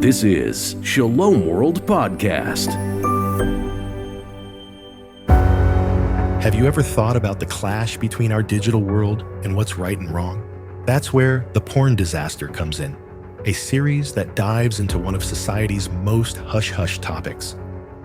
This is Shalom World Podcast. Have you ever thought about the clash between our digital world and what's right and wrong? That's where The Porn Disaster comes in, a series that dives into one of society's most hush-hush topics.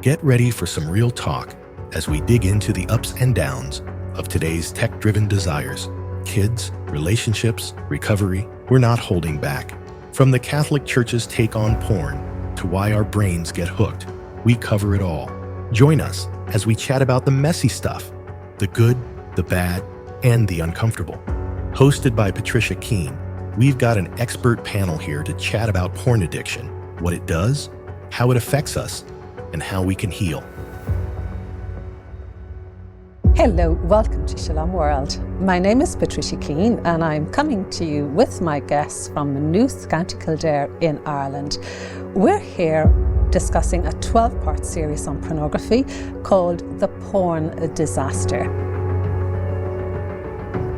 Get ready for some real talk as we dig into the ups and downs of today's tech-driven desires. Kids, relationships, recovery, we're not holding back. From the Catholic Church's take on porn to why our brains get hooked, we cover it all. Join us as we chat about the messy stuff, the good, the bad, and the uncomfortable. Hosted by Patricia Keane, we've got an expert panel here to chat about porn addiction, what it does, how it affects us, and how we can heal. Hello, welcome to Shalom World. My name is Patricia Keane and I'm coming to you with my guests from Maynooth, County Kildare in Ireland. We're here discussing a 12-part series on pornography called The Porn Disaster.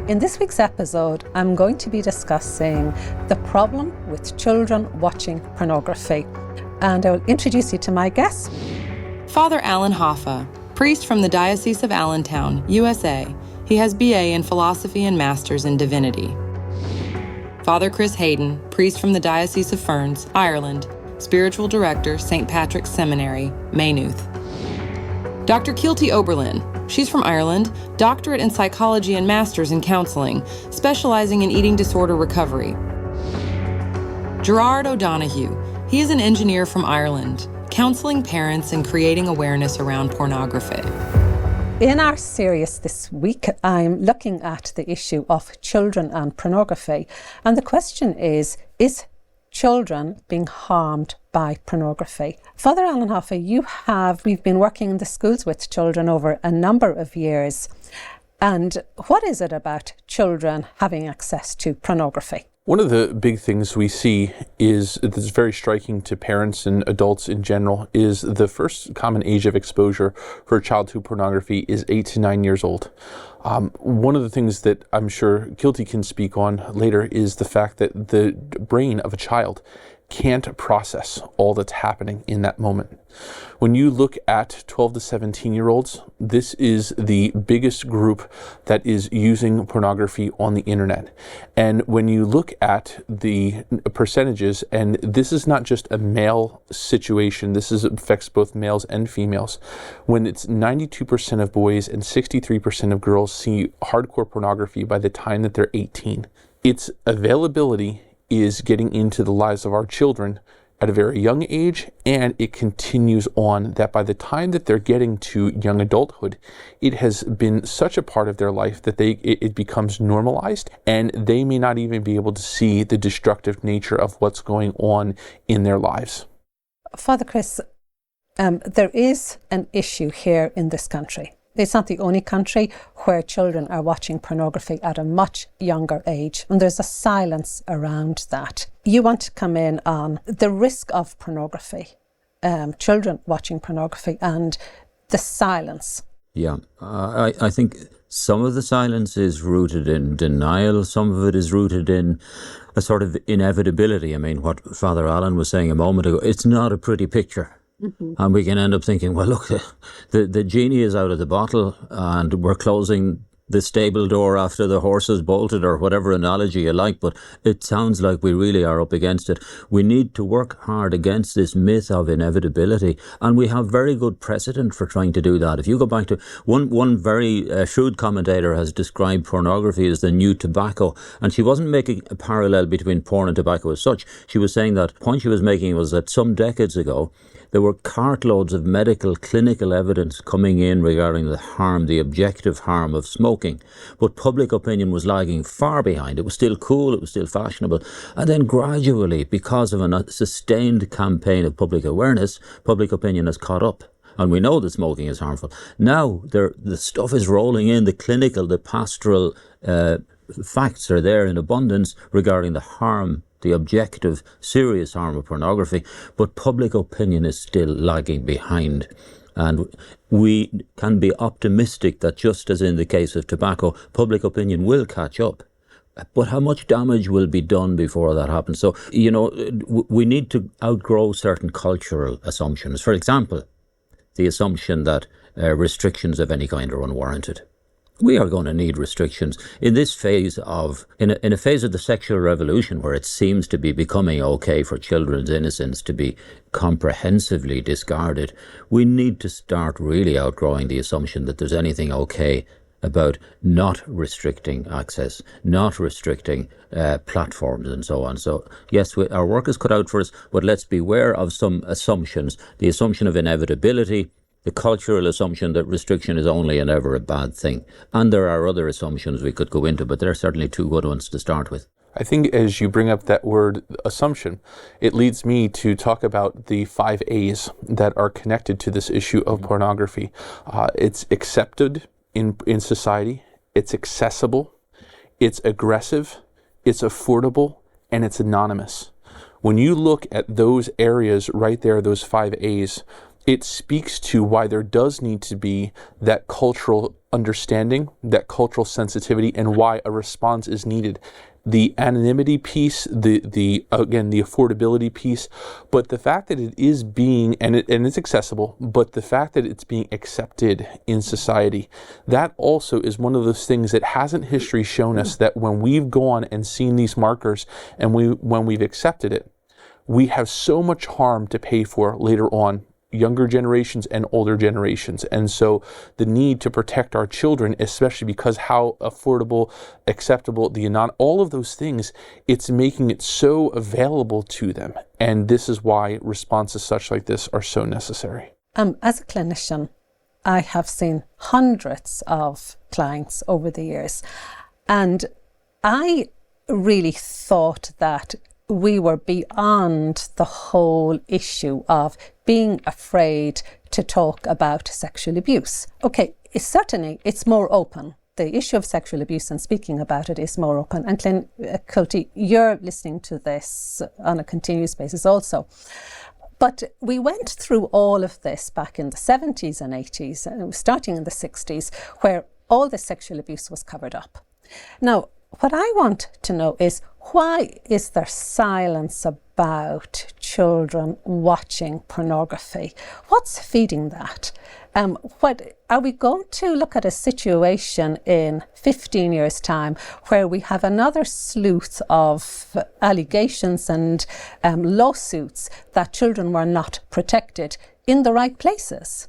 In this week's episode, I'm going to be discussing the problem with children watching pornography. And I will introduce you to my guests. Father Alan Hoffa, priest from the Diocese of Allentown, USA. He has BA in Philosophy and Masters in Divinity. Father Chris Hayden, priest from the Diocese of Ferns, Ireland. Spiritual Director, St. Patrick's Seminary, Maynooth. Dr. Kielty Oberlin. She's from Ireland, doctorate in psychology and master's in counseling, specializing in eating disorder recovery. Gerard O'Donoghue. He is an engineer from Ireland, counseling parents and creating awareness around pornography. In our series this week, I'm looking at the issue of children and pornography. And the question is children being harmed by pornography? Father Alan Hoffa, we've been working in the schools with children over a number of years. And what is it about children having access to pornography? One of the big things we see is that's very striking to parents and adults in general is the first common age of exposure for a child to pornography is 8 to 9 years old. One of the things that I'm sure Kielty can speak on later is the fact that the brain of a child can't process all that's happening in that moment. When you look at 12 to 17-year-olds, this is the biggest group that is using pornography on the internet. And when you look at the percentages, and this is not just a male situation, this affects both males and females. When it's 92% of boys and 63% of girls see hardcore pornography by the time that they're 18, its availability is getting into the lives of our children at a very young age, and it continues on that by the time that they're getting to young adulthood, it has been such a part of their life that it becomes normalized, and they may not even be able to see the destructive nature of what's going on in their lives. Father Chris, there is an issue here in this country. It's not the only country where children are watching pornography at a much younger age, and there's a silence around that. You want to come in on the risk of pornography, children watching pornography, and the silence. Yeah, I think some of the silence is rooted in denial, some of it is rooted in a sort of inevitability. I mean, what Father Alan was saying a moment ago, it's not a pretty picture. Mm-hmm. And we can end up thinking, well, look, the genie is out of the bottle and we're closing the stable door after the horse is bolted, or whatever analogy you like, but it sounds like we really are up against it. We need to work hard against this myth of inevitability, and we have very good precedent for trying to do that. If you go back to one very shrewd commentator has described pornography as the new tobacco, and she wasn't making a parallel between porn and tobacco as such. She was saying that the point she was making was that some decades ago, there were cartloads of medical, clinical evidence coming in regarding the harm, the objective harm of smoking. But public opinion was lagging far behind. It was still cool, it was still fashionable. And then gradually, because of a sustained campaign of public awareness, public opinion has caught up. And we know that smoking is harmful. Now, the stuff is rolling in, the clinical, the pastoral facts are there in abundance regarding the harm, the objective, serious harm of pornography, but public opinion is still lagging behind. And we can be optimistic that just as in the case of tobacco, public opinion will catch up. But how much damage will be done before that happens? So, we need to outgrow certain cultural assumptions. For example, the assumption that restrictions of any kind are unwarranted. We are going to need restrictions in this phase in a phase of the sexual revolution, where it seems to be becoming okay for children's innocence to be comprehensively discarded. We need to start really outgrowing the assumption that there's anything okay about not restricting access, not restricting platforms and so on. So yes, our work is cut out for us, but let's beware of some assumptions. The assumption of inevitability, the cultural assumption that restriction is only and ever a bad thing. And there are other assumptions we could go into, but there are certainly two good ones to start with. I think as you bring up that word assumption, it leads me to talk about the 5 A's that are connected to this issue of pornography. It's accepted in society, it's accessible, it's aggressive, it's affordable, and it's anonymous. When you look at those areas right there, those 5 A's, it speaks to why there does need to be that cultural understanding, that cultural sensitivity, and why a response is needed. The anonymity piece, the affordability piece, but the fact that it is being, and it's accessible, but the fact that it's being accepted in society, that also is one of those things that hasn't history shown us, that when we've gone and seen these markers and when we've accepted it, we have so much harm to pay for later on, younger generations and older generations. And so the need to protect our children, especially because how affordable, acceptable, all of those things, it's making it so available to them. And this is why responses such like this are so necessary. As a clinician, I have seen hundreds of clients over the years, and I really thought that we were beyond the whole issue of being afraid to talk about sexual abuse. Okay, it's more open. The issue of sexual abuse and speaking about it is more open. And Kielty, you're listening to this on a continuous basis also. But we went through all of this back in the 70s and 80s, starting in the 60s, where all the sexual abuse was covered up. Now, what I want to know is, why is there silence about children watching pornography? What's feeding that? What are we going to look at a situation in 15 years' time where we have another sleuth of allegations and lawsuits that children were not protected in the right places?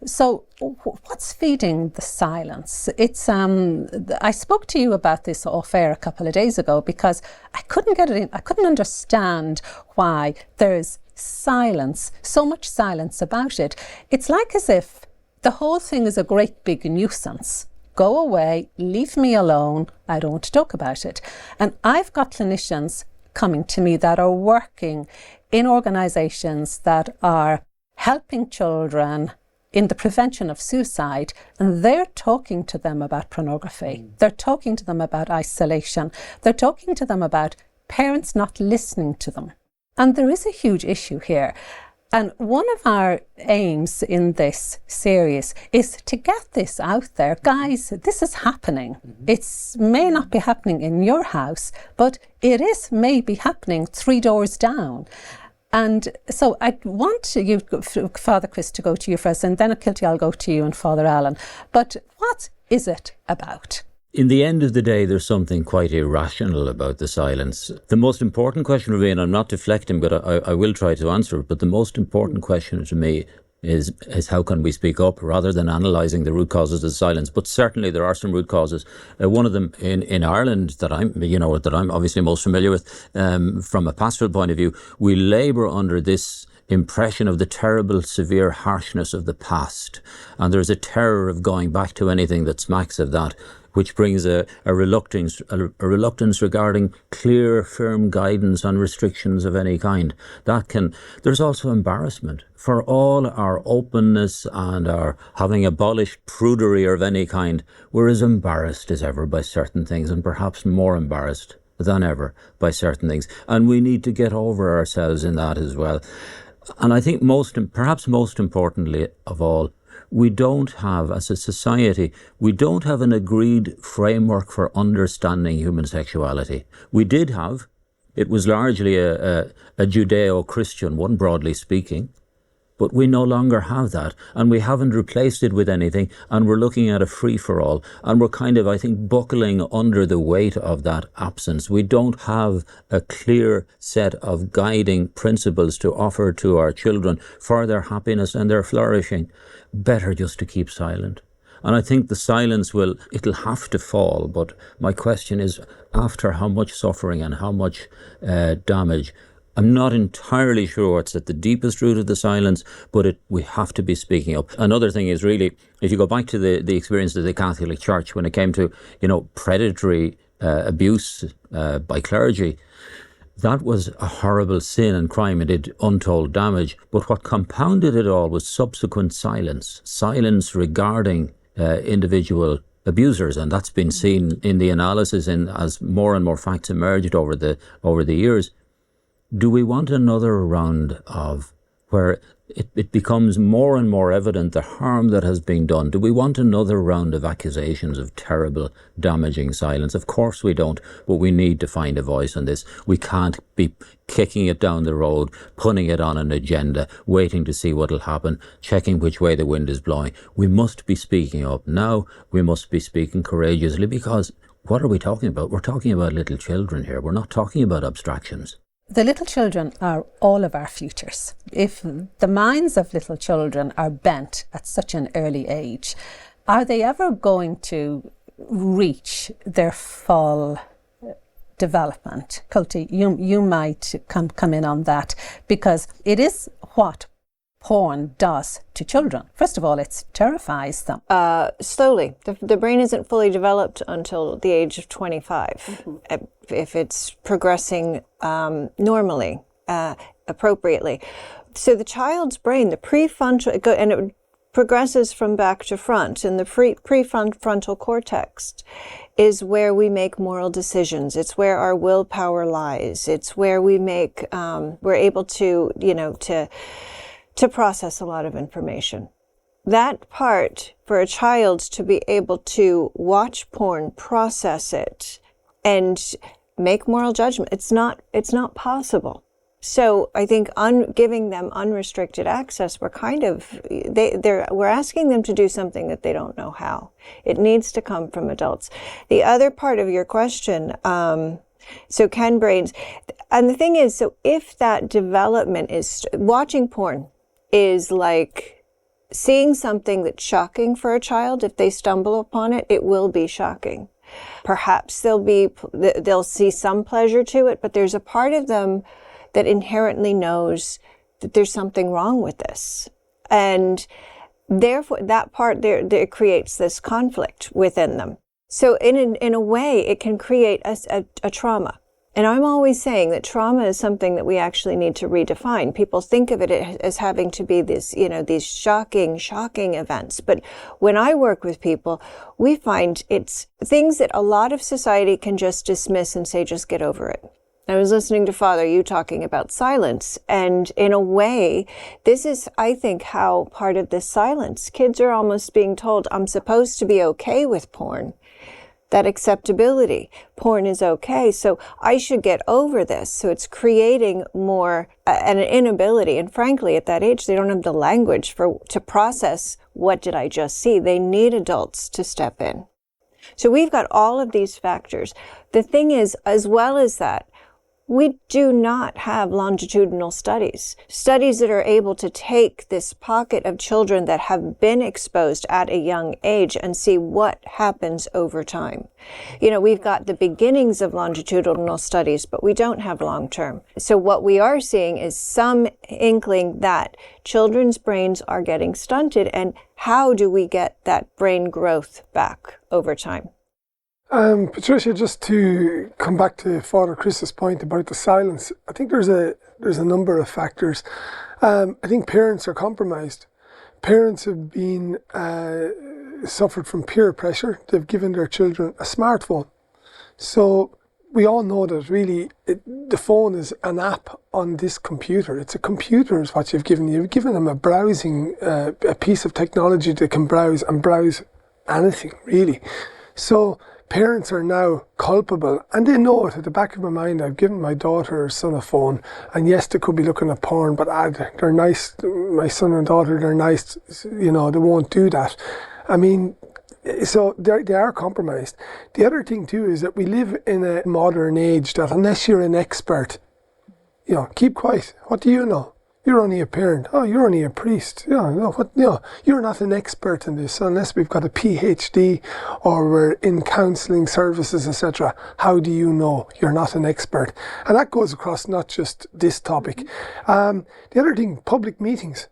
So what's feeding the silence? It's I spoke to you about this off air a couple of days ago because I couldn't get it in. I couldn't understand why there's silence, so much silence about it. It's like as if the whole thing is a great big nuisance. Go away, leave me alone, I don't want to talk about it. And I've got clinicians coming to me that are working in organisations that are helping children in the prevention of suicide, and they're talking to them about pornography. They're talking to them about isolation. They're talking to them about parents not listening to them. And there is a huge issue here. And one of our aims in this series is to get this out there. Guys, this is happening. It may not be happening in your house, but it is maybe happening 3 doors down. And so I want you, Father Chris, to go to you first, and then Kielty, I'll go to you and Father Alan. But what is it about? In the end of the day, there's something quite irrational about the silence. The most important question for me, and I'm not deflecting, but I will try to answer it, but the most important question to me is how can we speak up rather than analysing the root causes of silence. But certainly there are some root causes. One of them in Ireland that I'm obviously most familiar with from a pastoral point of view, we labour under this impression of the terrible, severe harshness of the past. And there's a terror of going back to anything that smacks of that, which brings a reluctance regarding clear, firm guidance on restrictions of any kind. There's also embarrassment. For all our openness and our having abolished prudery of any kind, we're as embarrassed as ever by certain things, and perhaps more embarrassed than ever by certain things. And we need to get over ourselves in that as well. And I think perhaps most importantly of all, we don't have, as a society, we don't have an agreed framework for understanding human sexuality. We did have, it was largely a Judeo-Christian one, broadly speaking, but we no longer have that, and we haven't replaced it with anything, and we're looking at a free-for-all, and we're kind of, I think, buckling under the weight of that absence. We don't have a clear set of guiding principles to offer to our children for their happiness and their flourishing. Better just to keep silent. And I think the silence it'll have to fall, but my question is, after how much suffering and how much damage, I'm not entirely sure what's at the deepest root of the silence, but we have to be speaking up. Another thing is really, if you go back to the experience of the Catholic Church when it came to, predatory abuse by clergy, that was a horrible sin and crime and did untold damage. But what compounded it all was subsequent silence regarding individual abusers, and that's been seen in the analysis as more and more facts emerged over the years. Do we want another round of where it becomes more and more evident the harm that has been done? Do we want another round of accusations of terrible, damaging silence? Of course we don't, but we need to find a voice on this. We can't be kicking it down the road, putting it on an agenda, waiting to see what will happen, checking which way the wind is blowing. We must be speaking up now. We must be speaking courageously, because what are we talking about? We're talking about little children here. We're not talking about abstractions. The little children are all of our futures. If the minds of little children are bent at such an early age, are they ever going to reach their full development? Kielty, you might come in on that, because it is what porn does to children. First of all, it terrifies them. Slowly. The brain isn't fully developed until the age of 25. Mm-hmm. If it's progressing normally, appropriately. So the child's brain, the prefrontal, and it progresses from back to front, and the prefrontal cortex is where we make moral decisions. It's where our willpower lies. It's where we make, we're able to, to process a lot of information. That part, for a child to be able to watch porn, process it, and make moral judgment, it's not possible. So I think giving them unrestricted access, we're asking them to do something that they don't know how. It needs to come from adults. The other part of your question, so can brains, and the thing is, so if that development is watching porn, is like seeing something that's shocking for a child. If they stumble upon it, it will be shocking. Perhaps they'll see some pleasure to it, but there's a part of them that inherently knows that there's something wrong with this. And therefore, that part there creates this conflict within them. So in a way, it can create a trauma. And I'm always saying that trauma is something that we actually need to redefine. People think of it as having to be this, these shocking events. But when I work with people, we find it's things that a lot of society can just dismiss and say, just get over it. I was listening to Father, you talking about silence. And in a way, this is, I think, how part of this silence, kids are almost being told, I'm supposed to be okay with porn. That acceptability. Porn is okay, so I should get over this. So it's creating more an inability. And frankly, at that age, they don't have the language to process what did I just see. They need adults to step in. So we've got all of these factors. The thing is, as well as that, we do not have longitudinal studies that are able to take this pocket of children that have been exposed at a young age and see what happens over time. We've got the beginnings of longitudinal studies, but we don't have long-term. So what we are seeing is some inkling that children's brains are getting stunted, and how do we get that brain growth back over time? Patricia, just to come back to Father Chris's point about the silence, I think there's a number of factors. I think parents are compromised. Parents have been suffered from peer pressure. They've given their children a smartphone. So we all know that really the phone is an app on this computer. It's a computer is what you've given. You've given them a browsing, a piece of technology that can browse anything, really. So parents are now culpable, and they know it at the back of my mind. I've given my daughter or son a phone, and yes, they could be looking at porn, but they're nice. My son and daughter, they're nice. They won't do that. I mean, so they are compromised. The other thing too is that we live in a modern age that unless you're an expert, keep quiet. What do you know? You're only a parent. Oh, you're only a priest. You're not an expert in this unless we've got a PhD or we're in counselling services, etc. How do you know? You're not an expert. And that goes across not just this topic. The other thing, public meetings.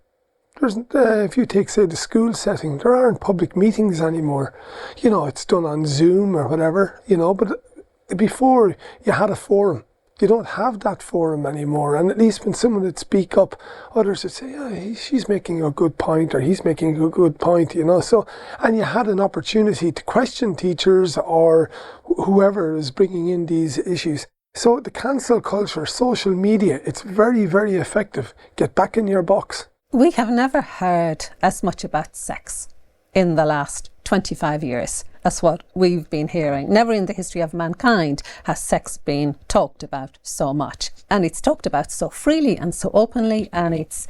If you take, say, the school setting, there aren't public meetings anymore. It's done on Zoom or whatever, but before you had a forum. You don't have that forum anymore. And at least when someone would speak up, others would say, she's making a good point or he's making a good point, So, and you had an opportunity to question teachers or whoever is bringing in these issues. So the cancel culture, social media, it's very, very effective. Get back in your box. We have never heard as much about sex in the last 25 years as what we've been hearing. Never in the history of mankind has sex been talked about so much. And it's talked about so freely and so openly, and it's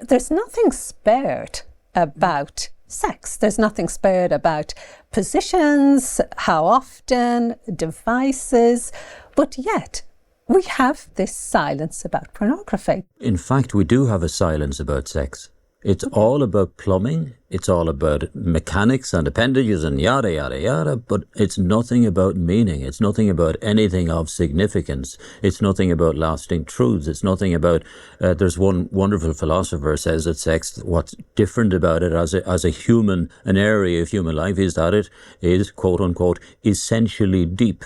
there's nothing spared about sex. There's nothing spared about positions, how often, devices, but yet we have this silence about pornography. In fact, we do have a silence about sex. It's all about plumbing, it's all about mechanics and appendages and yada, yada, yada, but it's nothing about meaning. It's nothing about anything of significance. It's nothing about lasting truths. It's nothing about, there's one wonderful philosopher says that sex, what's different about it as a human, an area of human life is that it is, quote unquote, essentially deep.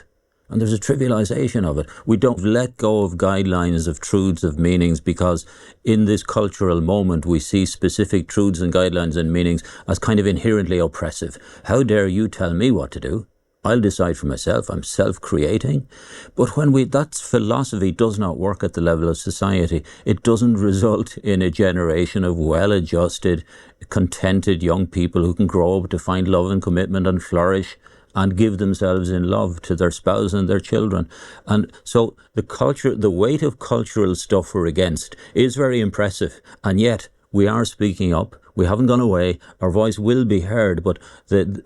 And there's a trivialization of it. We don't let go of guidelines, of truths, of meanings, because in this cultural moment we see specific truths and guidelines and meanings as kind of inherently oppressive. How dare you tell me what to do? I'll decide for myself. I'm self-creating. But when that philosophy does not work at the level of society, it doesn't result in a generation of well-adjusted, contented young people who can grow up to find love and commitment and flourish and give themselves in love to their spouse and their children. And so the weight of cultural stuff we're against is very impressive. And yet we are speaking up. We haven't gone away. Our voice will be heard. But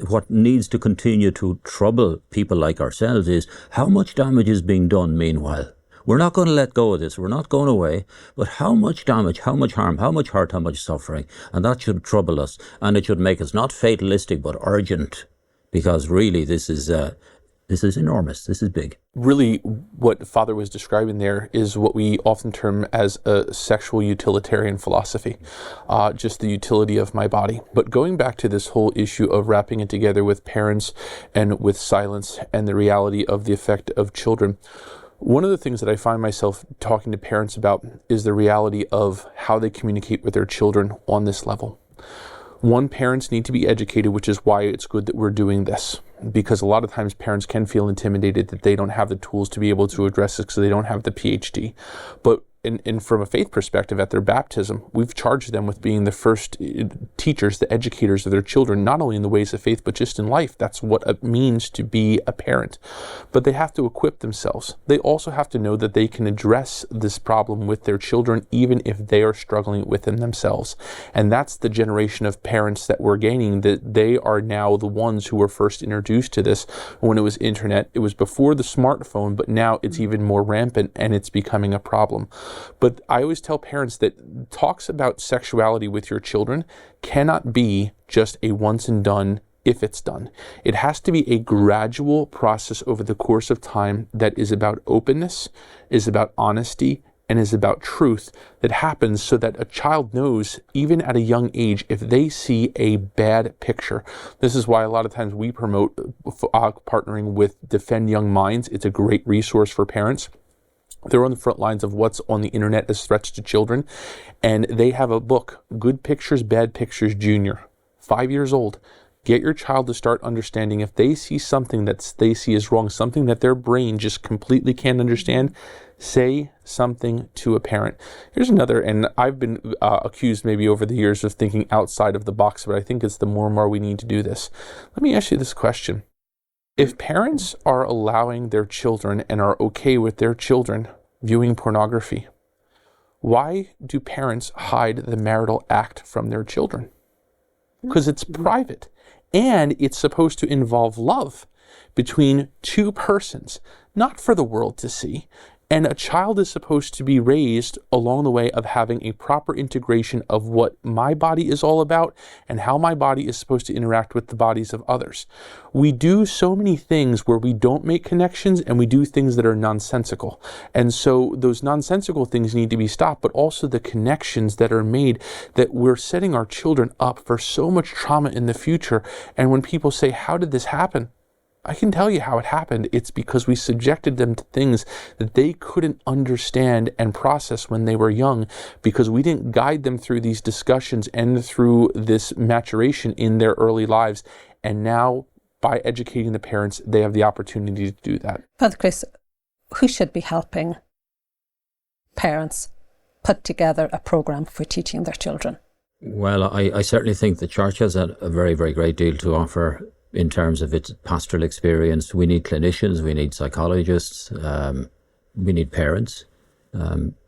what needs to continue to trouble people like ourselves is how much damage is being done meanwhile. We're not going to let go of this. We're not going away. But how much damage, how much harm, how much hurt, how much suffering? And that should trouble us. And it should make us not fatalistic, but urgent. Because really, this is enormous. This is big. Really, what Father was describing there is what we often term as a sexual utilitarian philosophy, just the utility of my body. But going back to this whole issue of wrapping it together with parents and with silence and the reality of the effect of children, one of the things that I find myself talking to parents about is the reality of how they communicate with their children on this level. One, parents need to be educated, which is why it's good that we're doing this. Because a lot of times parents can feel intimidated that they don't have the tools to be able to address it because they don't have the PhD. But and from a faith perspective, at their baptism, we've charged them with being the first teachers, the educators of their children, not only in the ways of faith, but just in life. That's what it means to be a parent. But they have to equip themselves. They also have to know that they can address this problem with their children, even if they are struggling within themselves. And that's the generation of parents that we're gaining, that they are now the ones who were first introduced to this when it was internet. It was before the smartphone, but now it's even more rampant and it's becoming a problem. But I always tell parents that talks about sexuality with your children cannot be just a once and done if it's done. It has to be a gradual process over the course of time that is about openness, is about honesty, and is about truth that happens so that a child knows, even at a young age, if they see a bad picture. This is why a lot of times we promote partnering with Defend Young Minds. It's a great resource for parents. They're on the front lines of what's on the internet as threats to children. And they have a book, Good Pictures, Bad Pictures Junior, 5 years old. Get your child to start understanding if they see something that they see as wrong, something that their brain just completely can't understand, say something to a parent. Here's another, and I've been accused maybe over the years of thinking outside of the box, but I think it's the more and more we need to do this. Let me ask you this question. If parents are allowing their children and are okay with their children viewing pornography, why do parents hide the marital act from their children? Because it's private, and it's supposed to involve love between two persons, not for the world to see. And a child is supposed to be raised along the way of having a proper integration of what my body is all about and how my body is supposed to interact with the bodies of others. We do so many things where we don't make connections, and we do things that are nonsensical. And so those nonsensical things need to be stopped, but also the connections that are made, that we're setting our children up for so much trauma in the future. And when people say, how did this happen? I can tell you how it happened. It's because we subjected them to things that they couldn't understand and process when they were young, because we didn't guide them through these discussions and through this maturation in their early lives. And now, by educating the parents, they have the opportunity to do that. Father Chris, who should be helping parents put together a program for teaching their children? Well, I certainly think the church has a very, very great deal to offer in terms of its pastoral experience. We need clinicians, we need psychologists, we need parents.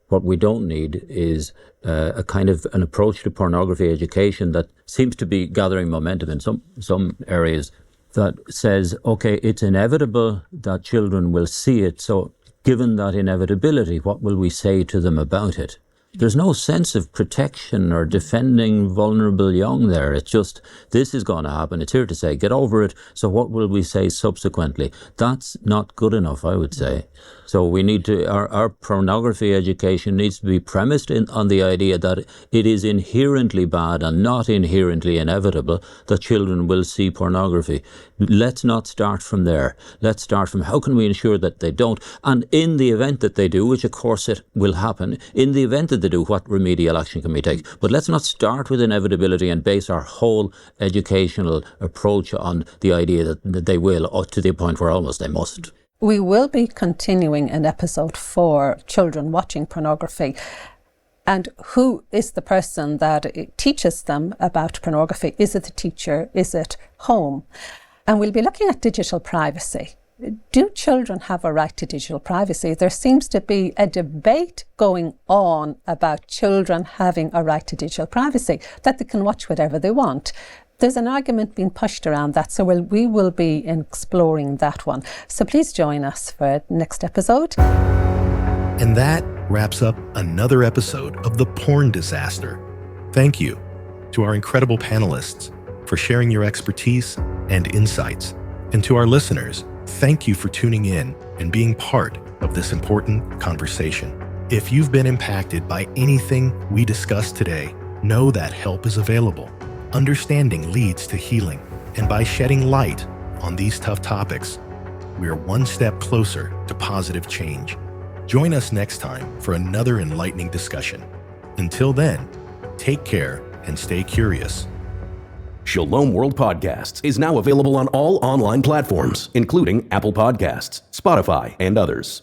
What we don't need is a kind of an approach to pornography education that seems to be gathering momentum in some areas, that says, okay, it's inevitable that children will see it, so given that inevitability, what will we say to them about it? There's no sense of protection or defending vulnerable young there. It's just, this is going to happen. It's here to say, get over it. So what will we say subsequently? That's not good enough, I would say. So we need to, our pornography education needs to be premised on the idea that it is inherently bad and not inherently inevitable that children will see pornography. Let's not start from there. Let's start from how can we ensure that they don't? And in the event that they do, which of course it will happen, in the event that they do, what remedial action can we take? But let's not start with inevitability and base our whole educational approach on the idea that they will, or to the point where almost they must. We will be continuing in episode 4, children watching pornography. And who is the person that teaches them about pornography? Is it the teacher? Is it home? And we'll be looking at digital privacy. Do children have a right to digital privacy? There seems to be a debate going on about children having a right to digital privacy, that they can watch whatever they want. There's an argument being pushed around that, so we will be exploring that one. So please join us for next episode. And that wraps up another episode of The Porn Disaster. Thank you to our incredible panelists for sharing your expertise and insights. And to our listeners, thank you for tuning in and being part of this important conversation. If you've been impacted by anything we discussed today, know that help is available. Understanding leads to healing, and by shedding light on these tough topics, we are one step closer to positive change. Join us next time for another enlightening discussion. Until then, take care and stay curious. Shalom World Podcasts is now available on all online platforms, including Apple Podcasts, Spotify, and others.